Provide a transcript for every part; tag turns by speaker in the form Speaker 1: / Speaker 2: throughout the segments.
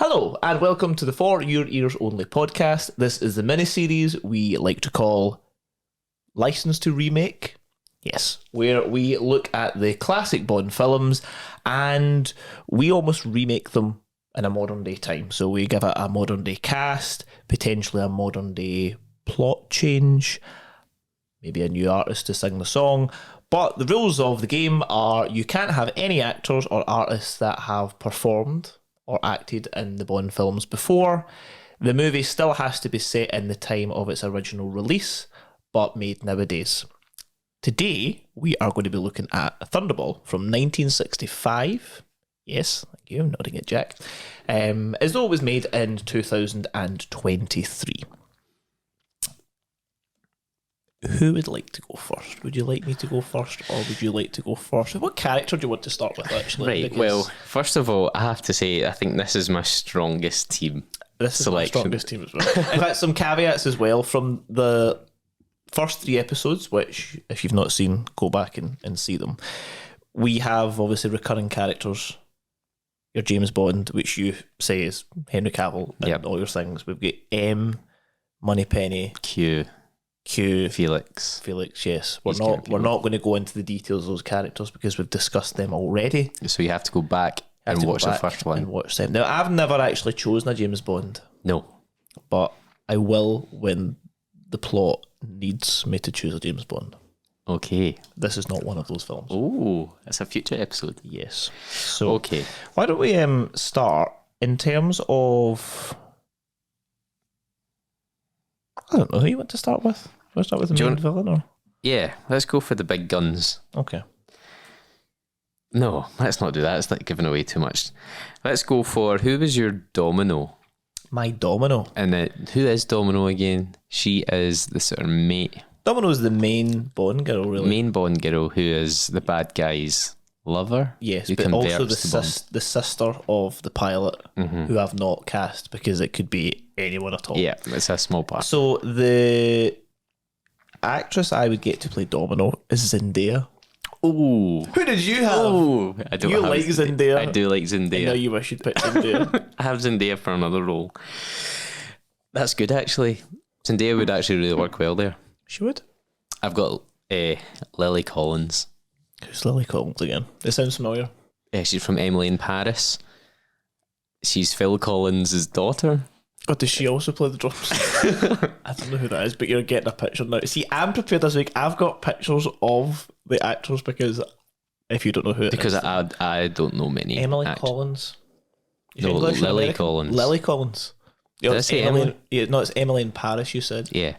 Speaker 1: Hello, and welcome to the For Your Ears Only podcast. This is the mini-series we like to call License to Remake. Yes, where we look at the classic Bond films and we almost remake them in a modern day time. So we give it a modern day cast, potentially a modern day plot change, maybe a new artist to sing the song. But the rules of the game are you can't have any actors or artists that have performed or acted in the Bond films before. The movie still has to be set in the time of its original release, but made nowadays. Today, we are going to be looking at Thunderball from 1965. Yes, thank you, I'm nodding at Jack. As though it was made in 2023. Who would like to go first? Would you like me to go first, or would you like to go first? What character do you want to start with, actually?
Speaker 2: Right,
Speaker 1: Because
Speaker 2: well, first of all, I have to say, I think this is my strongest team
Speaker 1: this is
Speaker 2: selection.
Speaker 1: my strongest team as well. In fact, some caveats as well from the first 3 episodes, which, if you've not seen, go back and see them. We have, obviously, recurring characters. Your James Bond, which you say is Henry Cavill, and all your things. We've got M, Moneypenny,
Speaker 2: Q, Felix,
Speaker 1: yes. We're not going to go into the details of those characters because we've discussed them already.
Speaker 2: So you have to go back and watch the first one.
Speaker 1: And watch them. Now, I've never actually chosen a James Bond.
Speaker 2: No.
Speaker 1: But I will when the plot needs me to choose a James Bond.
Speaker 2: Okay.
Speaker 1: This is not one of those films.
Speaker 2: Oh, that's a future episode.
Speaker 1: Yes. So,
Speaker 2: okay.
Speaker 1: Why don't we start in terms of... I don't know who you want to start with. Want to start with the main villain, or?
Speaker 2: Yeah, let's go for the big guns.
Speaker 1: Okay.
Speaker 2: No, let's not do that. It's like giving away too much. Let's go for, who was your Domino?
Speaker 1: My Domino.
Speaker 2: And who is Domino again? She is the sort of mate.
Speaker 1: Domino is the main Bond girl, really.
Speaker 2: Main Bond girl who is the bad guy's lover.
Speaker 1: Yes,
Speaker 2: who
Speaker 1: but also
Speaker 2: converts
Speaker 1: the sister of the pilot, who I've not cast because it could be anyone at all.
Speaker 2: Yeah, it's a small part.
Speaker 1: So the actress I would get to play Domino is Zendaya.
Speaker 2: Oh,
Speaker 1: who did you have?
Speaker 2: Oh, I don't.
Speaker 1: You like Zendaya?
Speaker 2: I do like Zendaya.
Speaker 1: I know you wish you'd pick Zendaya.
Speaker 2: I have Zendaya for another role. That's good, actually. Zendaya would actually really work well there.
Speaker 1: She would.
Speaker 2: I've got Lily Collins.
Speaker 1: Who's Lily Collins again? It sounds familiar.
Speaker 2: Yeah, she's from Emily in Paris. She's Phil Collins' daughter.
Speaker 1: Oh, does she also play the drums? I don't know who that is, but you're getting a picture now. See, I'm prepared this week. I've got pictures of the actors because if you don't know who it is.
Speaker 2: Because I don't know many.
Speaker 1: Emily Collins.
Speaker 2: No, Lily Collins.
Speaker 1: Lily Collins.
Speaker 2: Did I say Emily?
Speaker 1: Yeah, no, it's Emily in Paris, you said.
Speaker 2: Yeah.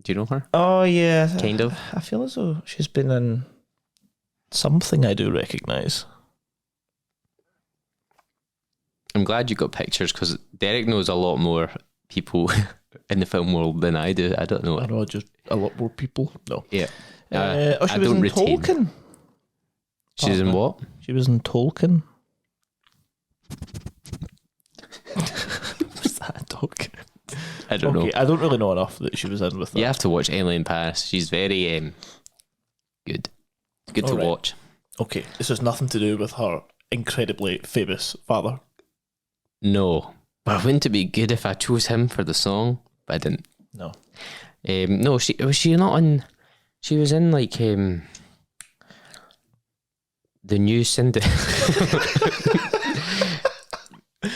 Speaker 2: Do you know her?
Speaker 1: Oh, yeah.
Speaker 2: Kind of.
Speaker 1: I feel as though she's been in something I do recognise.
Speaker 2: I'm glad you got pictures because Derek knows a lot more people in the film world than I do. I don't know.
Speaker 1: I know, just a lot more people. No.
Speaker 2: Yeah.
Speaker 1: She was in Tolkien.
Speaker 2: She's in what?
Speaker 1: She was in Tolkien. Was that Tolkien?
Speaker 2: I don't know.
Speaker 1: I don't really know enough that she was in with that.
Speaker 2: You have to watch Emily in Paris. She's very good. Good to watch.
Speaker 1: Okay, this has nothing to do with her incredibly famous father.
Speaker 2: No, but wouldn't it be good if I chose him for the song? But I didn't.
Speaker 1: No.
Speaker 2: No, she not in. She was in like the new Cindy.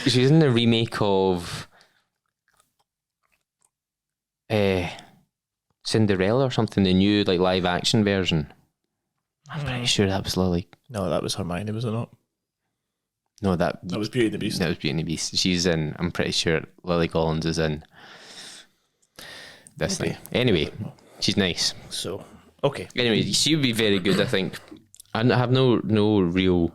Speaker 2: She's in the remake of Cinderella or something, the new like live action version. I'm pretty sure that was Lily.
Speaker 1: No, that was Hermione, was it not?
Speaker 2: No, that
Speaker 1: was Beauty and the Beast.
Speaker 2: That was Beauty and the Beast. She's in. I'm pretty sure Lily Collins is in this thing. Anyway, she's nice.
Speaker 1: So, okay.
Speaker 2: Anyway, she would be very good, I think. I have no real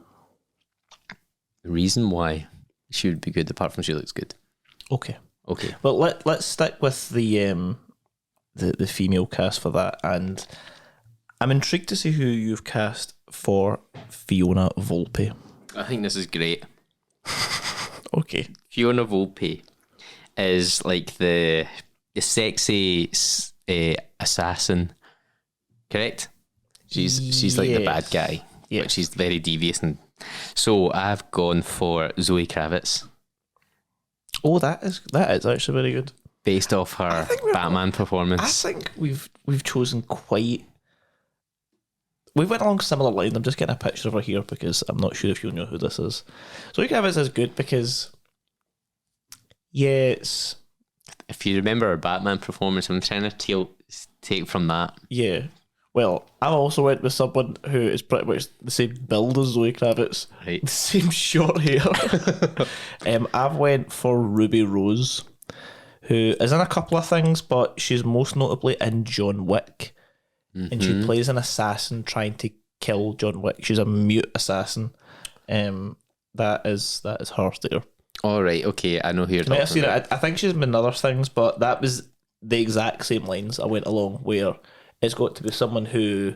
Speaker 2: reason why she would be good, apart from she looks good.
Speaker 1: Okay.
Speaker 2: Okay.
Speaker 1: Well, let's stick with the female cast for that, and I'm intrigued to see who you've cast for Fiona Volpe.
Speaker 2: I think this is great.
Speaker 1: Okay.
Speaker 2: Fiona Volpe is like the sexy assassin, correct? She's like the bad guy, but she's very devious and So I've gone for Zoe Kravitz,
Speaker 1: Oh, that is actually very good.
Speaker 2: based off her Batman
Speaker 1: I
Speaker 2: performance.
Speaker 1: think we've chosen quite. We went along similar lines. I'm just getting a picture of her here because I'm not sure if you'll know who this is. Zoe Kravitz is good because, yes,
Speaker 2: If you remember her Batman performance, I'm trying to take from that.
Speaker 1: yeah. Well, I also went with someone who is pretty much the same build as Zoe Kravitz,
Speaker 2: Right.
Speaker 1: the same short hair. I've went for Ruby Rose, who is in a couple of things, but she's most notably in John Wick. And she plays an assassin trying to kill John Wick. She's a mute assassin. That is her there.
Speaker 2: All right, okay, I know who you're
Speaker 1: You might have
Speaker 2: talking
Speaker 1: seen
Speaker 2: about.
Speaker 1: it. I think she's been in other things, but that was the exact same lines I went along, where it's got to be someone who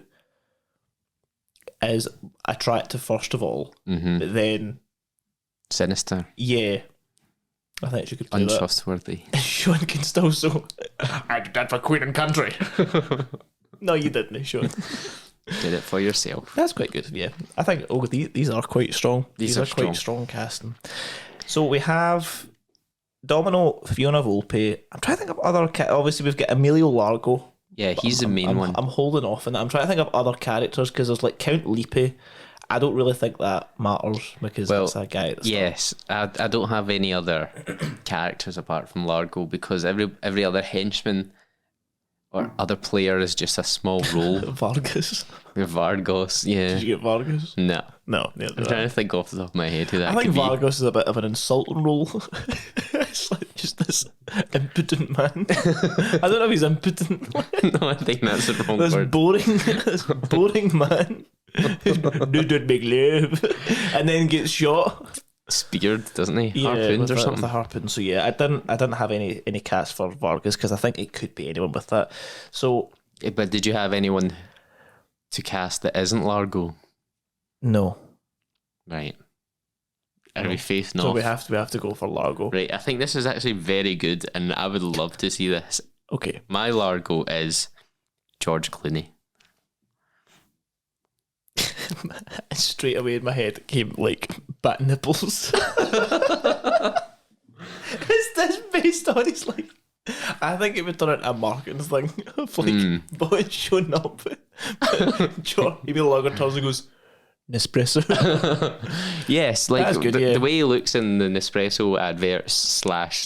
Speaker 1: is attractive first of all, but then
Speaker 2: Sinister,
Speaker 1: yeah, I think she could play
Speaker 2: untrustworthy.
Speaker 1: that. Sean can still I did that for Queen and Country. No, you didn't, Sean.
Speaker 2: Did it for yourself.
Speaker 1: That's quite good. Yeah, I think these are quite strong. These are quite strong casting. So we have Domino, Fiona Volpe. I'm trying to think of other. Obviously, we've got Emilio Largo.
Speaker 2: Yeah, he's the main one.
Speaker 1: I'm holding off on that. I'm trying to think of other characters because there's like Count Lippe. I don't really think that matters because that's a guy.
Speaker 2: Yes, I don't have any other characters apart from Largo because every other henchman or other player is just a small role.
Speaker 1: Vargas.
Speaker 2: Vargas, yeah.
Speaker 1: Did you get Vargas?
Speaker 2: No.
Speaker 1: No,
Speaker 2: I'm trying to think off the top of my head who that
Speaker 1: I think
Speaker 2: could be.
Speaker 1: Vargas is a bit of an insulting role. It's like just this impotent man. I don't know if he's impotent.
Speaker 2: No, I think that's the wrong
Speaker 1: This
Speaker 2: word.
Speaker 1: boring man who don't make love and then gets shot.
Speaker 2: Speared, doesn't he? Harpooned or something.
Speaker 1: With a harpoon. So yeah, I didn't have any cast for Vargas because I think it could be anyone with that. So,
Speaker 2: But did you have anyone to cast that isn't Largo?
Speaker 1: no.
Speaker 2: Right. Are we facing
Speaker 1: So
Speaker 2: off?
Speaker 1: we have to go for Largo.
Speaker 2: Right, I think this is actually very good and I would love to see this.
Speaker 1: Okay.
Speaker 2: My Largo is George Clooney.
Speaker 1: Straight away in my head it came like bat nipples. Is this based on his like? I think it would turn into a marketing thing of like boys showing up. George, he longer turns and goes, Nespresso.
Speaker 2: Yes, like
Speaker 1: That's good,
Speaker 2: the,
Speaker 1: yeah.
Speaker 2: the way he looks in the Nespresso adverts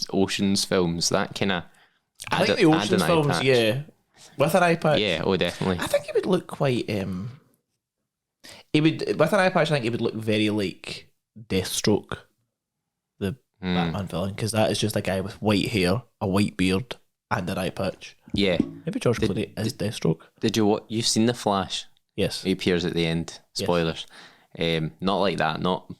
Speaker 2: / Oceans films, that kind of.
Speaker 1: I think the Oceans films, yeah, with an eye patch.
Speaker 2: Yeah, oh, definitely.
Speaker 1: I think it would look quite. It would with an eye patch. I think it would look very like Deathstroke, the Batman villain, because that is just a guy with white hair, a white beard, and an eye patch.
Speaker 2: Yeah.
Speaker 1: Maybe George Clooney is Deathstroke.
Speaker 2: Did you you've seen The Flash?
Speaker 1: Yes.
Speaker 2: He appears at the end. Spoilers. Not like that. Not.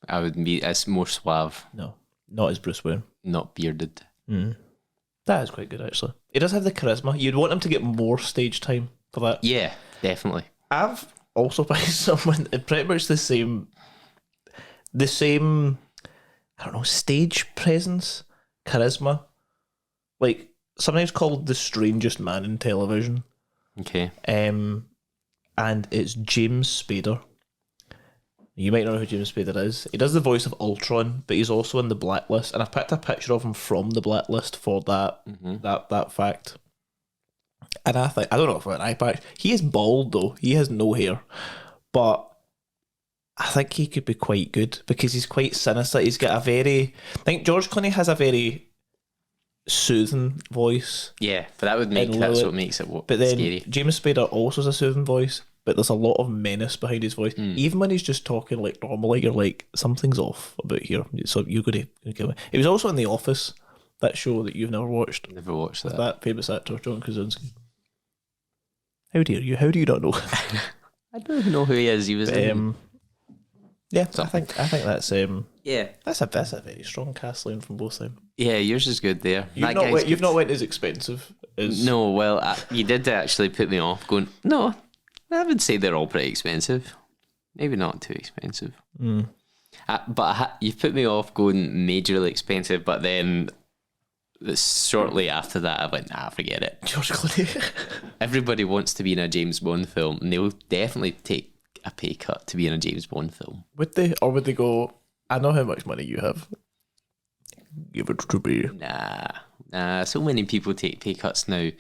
Speaker 2: I would be. It's more suave,
Speaker 1: No, not as Bruce Wayne.
Speaker 2: not bearded.
Speaker 1: That is quite good actually. He does have the charisma. You'd want him to get more stage time for that.
Speaker 2: Yeah, definitely.
Speaker 1: I've also picked someone pretty much the same. I don't know, stage presence, charisma, like sometimes called the strangest man in television.
Speaker 2: Okay.
Speaker 1: And it's James Spader. You might not know who James Spader is. He does the voice of Ultron, but he's also in the Blacklist. And I've picked a picture of him from the Blacklist for that that fact. And I think, I don't know if an eye patch. He is bald though. He has no hair. But I think he could be quite good because he's quite sinister. He's got a very... I think George Clooney has a very soothing voice.
Speaker 2: Yeah, but that would make
Speaker 1: And
Speaker 2: that's
Speaker 1: low-
Speaker 2: what makes it
Speaker 1: But then
Speaker 2: scary.
Speaker 1: James Spader also has a soothing voice, but there's a lot of menace behind his voice. Even when he's just talking like normally, you're like, something's off about here. So you're going to kill me. He was also in The Office, that show that you've never watched.
Speaker 2: Never watched that.
Speaker 1: That famous actor, John Krasinski. How dare you? How do you not know?
Speaker 2: I don't even know who he is. He was in.
Speaker 1: Yeah, I think that's
Speaker 2: Yeah.
Speaker 1: that's a very strong cast line from both them.
Speaker 2: Yeah, yours is good there.
Speaker 1: You've not went as expensive as
Speaker 2: No, well, you did actually put me off going, no, I would say they're all pretty expensive. Maybe not too expensive. But you've put me off going majorly expensive, but then shortly after that, I went, forget it.
Speaker 1: George Clooney.
Speaker 2: Everybody wants to be in a James Bond film, and they'll definitely take a pay cut to be in a James Bond film.
Speaker 1: Would they? Or would they go, I know how much money you have. Give it to me.
Speaker 2: Nah. So many people take pay cuts now.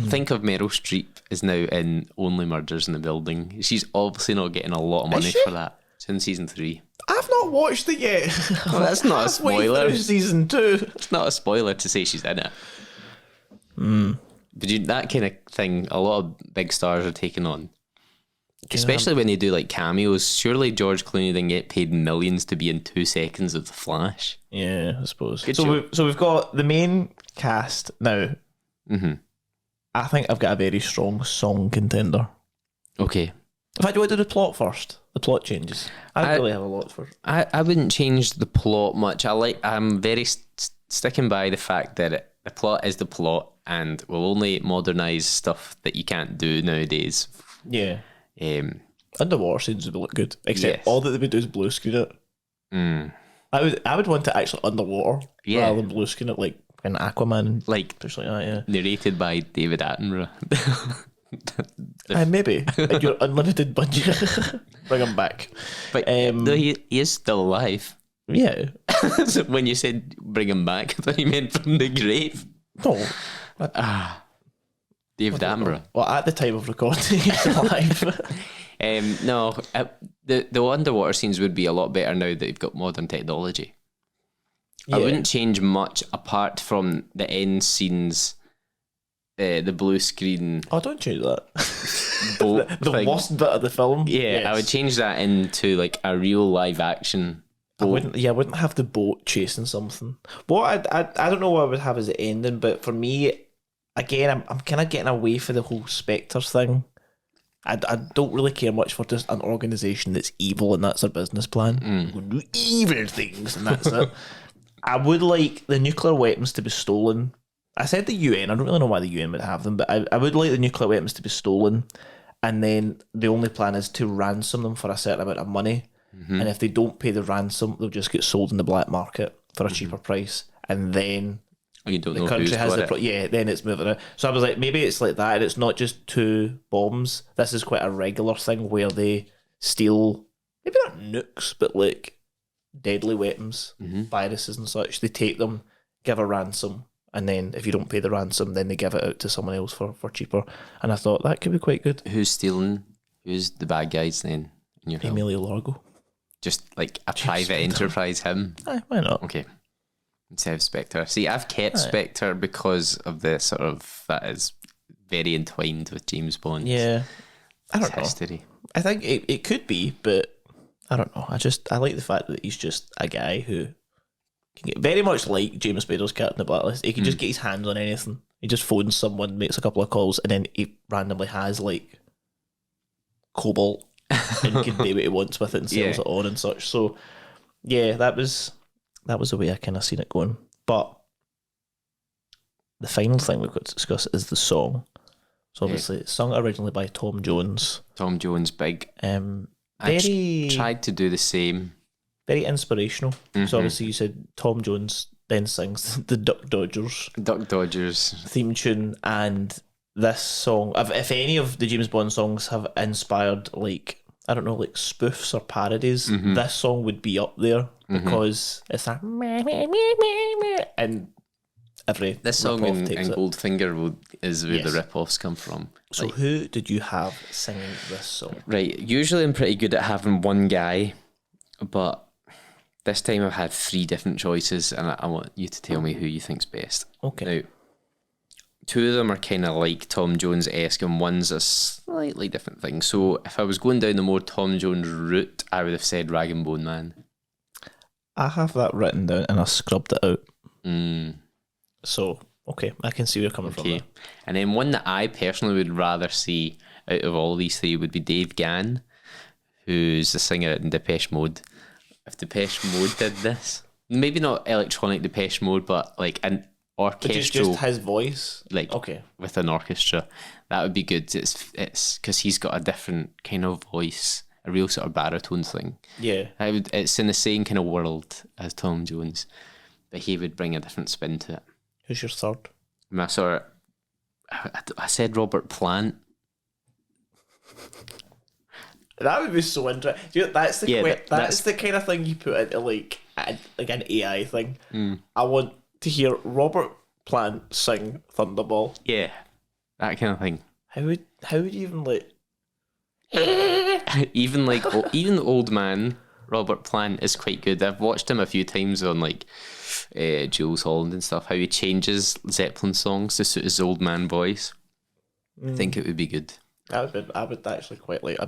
Speaker 2: Think of Meryl Streep is now in Only Murders in the Building. She's obviously not getting a lot of money for that. It's in season 3.
Speaker 1: I've not watched it yet.
Speaker 2: Well, that's not a spoiler.
Speaker 1: Season 2.
Speaker 2: It's not a spoiler to say she's in it. But that kind of thing, a lot of big stars are taking on. Especially when they do like cameos. Surely George Clooney didn't get paid millions to be in 2 seconds of The Flash.
Speaker 1: Yeah, I suppose.
Speaker 2: Good
Speaker 1: So we've got the main cast now. I think I've got a very strong song contender.
Speaker 2: Okay.
Speaker 1: In fact, do you want to do the plot first? The plot changes. I don't really have a lot for.
Speaker 2: I wouldn't change the plot much. I'm very sticking by the fact that the plot is the plot, and we'll only modernise stuff that you can't do nowadays.
Speaker 1: Yeah. Underwater scenes would look good, except all that they would do is blue screen it. I would want to actually underwater rather than blue screen it like in Aquaman,
Speaker 2: like
Speaker 1: just like that. Yeah,
Speaker 2: narrated by David Attenborough.
Speaker 1: Maybe your unlimited budget, bring him back.
Speaker 2: But no, he is still alive.
Speaker 1: Yeah.
Speaker 2: So when you said bring him back, I thought you meant from the grave.
Speaker 1: No.
Speaker 2: David Attenborough.
Speaker 1: Well, at the time of recording, he's alive.
Speaker 2: No, the underwater scenes would be a lot better now that they've got modern technology. Yeah. I wouldn't change much apart from the end scenes, the blue screen.
Speaker 1: Oh, don't change that.
Speaker 2: the
Speaker 1: worst bit of the film.
Speaker 2: Yeah,
Speaker 1: yes.
Speaker 2: I would change that into like a real live action boat.
Speaker 1: I wouldn't have the boat chasing something. What I don't know what I would have as the ending, but for me, again, I'm kind of getting away from the whole Spectres thing. I don't really care much for just an organisation that's evil and that's their business plan. We're going to do evil things and that's it. I would like the nuclear weapons to be stolen. I said the UN. I don't really know why the UN would have them, but I would like the nuclear weapons to be stolen, and then the only plan is to ransom them for a certain amount of money. And if they don't pay the ransom, they'll just get sold in the black market for a cheaper price, and then
Speaker 2: you don't
Speaker 1: the
Speaker 2: know
Speaker 1: country
Speaker 2: who's
Speaker 1: has
Speaker 2: got
Speaker 1: the then it's moving out. So I was like, maybe it's like that, and it's not just 2 bombs. This is quite a regular thing where they steal, maybe not nukes, but like deadly weapons, viruses and such. They take them, give a ransom, and then if you don't pay the ransom, then they give it out to someone else for cheaper. And I thought that could be quite good.
Speaker 2: Who's stealing? Who's the bad guys then in your film?
Speaker 1: Emilio Largo.
Speaker 2: Just like a private enterprise, him?
Speaker 1: Aye, why not?
Speaker 2: Okay. Instead of Spectre. See, I've kept Spectre because of the sort of, that is very entwined with James Bond.
Speaker 1: Yeah. I don't know.
Speaker 2: History.
Speaker 1: I think it could be, but I don't know. I like the fact that he's just a guy who can get very much like James Spader's Captain the Blacklist. He can just get his hands on anything. He just phones someone, makes a couple of calls, and then he randomly has like cobalt and can do what he wants with it and sells it on and such. So yeah, that was the way I kind of seen it going. But the final thing we've got to discuss is the song. So obviously, it's sung originally by Tom Jones.
Speaker 2: Tom Jones, big.
Speaker 1: Very
Speaker 2: tried to do the same.
Speaker 1: Very inspirational. So obviously, you said Tom Jones then sings the Duck Dodgers theme tune, and this song, if any of the James Bond songs have inspired like, I don't know, like spoofs or parodies, this song would be up there because it's that and
Speaker 2: this song in Goldfinger is where the rip-offs come from.
Speaker 1: So who did you have singing this song? Right,
Speaker 2: usually I'm pretty good at having one guy, but this time I've had 3 different choices, and I want you to tell me who you think's best.
Speaker 1: Okay.
Speaker 2: Now, 2 of them are kind of like Tom Jones-esque, and one's a slightly different thing. So if I was going down the more Tom Jones route, I would have said Rag and Bone Man.
Speaker 1: I have that written down and I scrubbed it out. So, okay, I can see where you're coming from there.
Speaker 2: And then one that I personally would rather see out of all these 3 would be Dave Gann, who's the singer in Depeche Mode. If Depeche Mode did this, maybe not electronic Depeche Mode, but like an orchestral,
Speaker 1: just his voice,
Speaker 2: like with an orchestra, that would be good. It's because he's got a different kind of voice, a real sort of baritone thing.
Speaker 1: Yeah,
Speaker 2: it's in the same kind of world as Tom Jones, but he would bring a different spin to it.
Speaker 1: Who's your third?
Speaker 2: I said Robert Plant.
Speaker 1: That would be so interesting. You know, that's the
Speaker 2: Yeah,
Speaker 1: that's the kind of thing you put into like an AI thing. I want to hear Robert Plant sing Thunderball.
Speaker 2: Yeah, that kind of thing.
Speaker 1: How would you even like?
Speaker 2: Even even the old man Robert Plant is quite good. I've watched him a few times on like Jules Holland and stuff. How he changes Zeppelin songs to suit his old man voice. I think it would be good.
Speaker 1: I would actually quite like.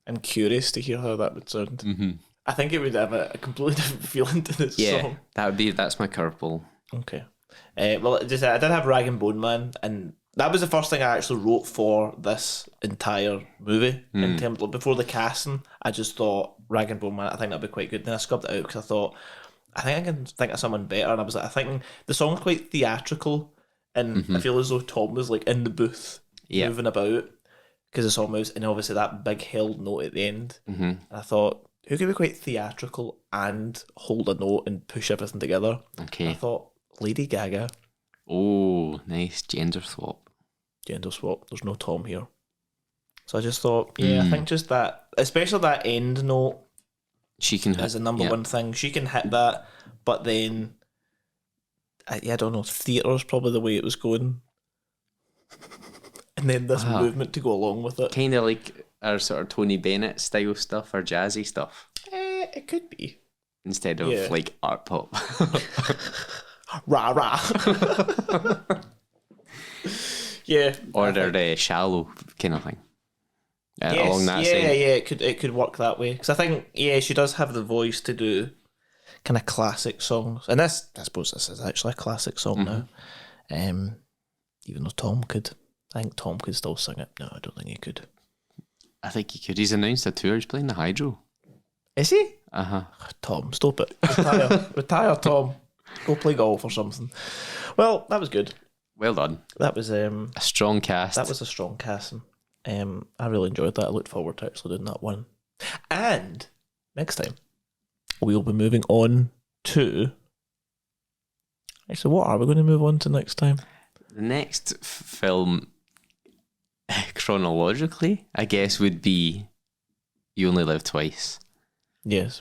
Speaker 1: I'm curious to hear how that would sound.
Speaker 2: Mm-hmm.
Speaker 1: I think it would have a completely different feeling to this song.
Speaker 2: That's my curveball.
Speaker 1: Okay. Well, I did have Rag and Bone Man, and that was the first thing I actually wrote for this entire movie. In terms of, before the casting, I just thought Rag and Bone Man. I think that'd be quite good. Then I scubbed it out because I thought I think I can think of someone better, and I was like, I think the song's quite theatrical, and I feel as though Tom was like in the booth moving about because the song moves, and obviously that big held note at the end. And I thought, who could be quite theatrical and hold a note and push everything together?
Speaker 2: Okay.
Speaker 1: I thought Lady Gaga.
Speaker 2: Oh, nice gender swap.
Speaker 1: Gender swap. There's no Tom here. So I just thought, I think just that, especially that end note,
Speaker 2: she can
Speaker 1: as a number one thing. She can hit that, but then, I don't know, theatre's probably the way it was going. And then this movement to go along with it.
Speaker 2: Kind of like our sort of Tony Bennett style stuff or jazzy stuff.
Speaker 1: It could be.
Speaker 2: Instead of like art pop.
Speaker 1: Rah rah. Yeah.
Speaker 2: Or they're shallow kind of thing. Along that side.
Speaker 1: it could work that way. Because I think, she does have the voice to do kind of classic songs. And this, I suppose this is actually a classic song now. Even though Tom could. I think Tom could still sing it. No, I don't think he could.
Speaker 2: I think he could. He's announced a tour. He's playing the Hydro.
Speaker 1: Is he?
Speaker 2: Uh-huh.
Speaker 1: Tom, stop it. Retire, Tom. Go play golf or something. Well, that was good.
Speaker 2: Well done.
Speaker 1: That was
Speaker 2: a strong cast.
Speaker 1: That was a strong casting. I really enjoyed that. I looked forward to actually doing that one. And next time, we'll be moving on to... Actually, what are we going to move on to next time?
Speaker 2: The next film, chronologically, I guess, would be You Only Live Twice.
Speaker 1: Yes.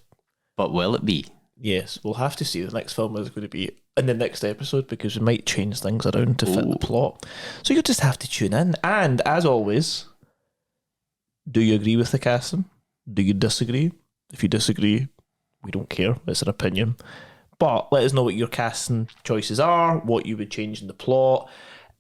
Speaker 2: But will it be?
Speaker 1: Yes. We'll have to see. The next film is going to be in the next episode because we might change things around to fit the plot. So you'll just have to tune in. And as always... Do you agree with the casting? Do you disagree? If you disagree, we don't care. It's an opinion. But let us know what your casting choices are, what you would change in the plot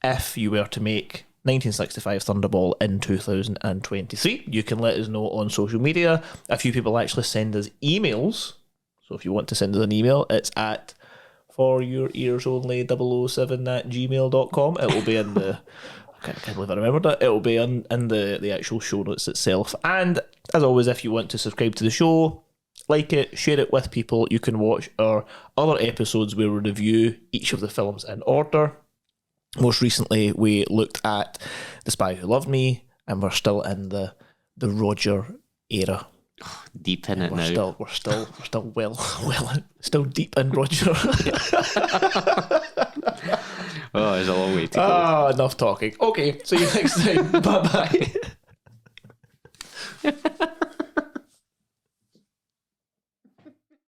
Speaker 1: if you were to make 1965 Thunderball in 2023. You can let us know on social media. A few people actually send us emails. So if you want to send us an email, it's at foryourearsonly007@gmail.com. It will be in the... I can't believe I remembered that. It will be in the actual show notes itself. And as always, if you want to subscribe to the show, like it, share it with people, you can watch our other episodes where we review each of the films in order. Most recently, we looked at The Spy Who Loved Me, and we're still in the Roger era.
Speaker 2: Deep in it now.
Speaker 1: We're still still deep in Roger.
Speaker 2: Oh, there's a long way to go.
Speaker 1: Oh, enough talking. Okay, see you next time. Bye-bye.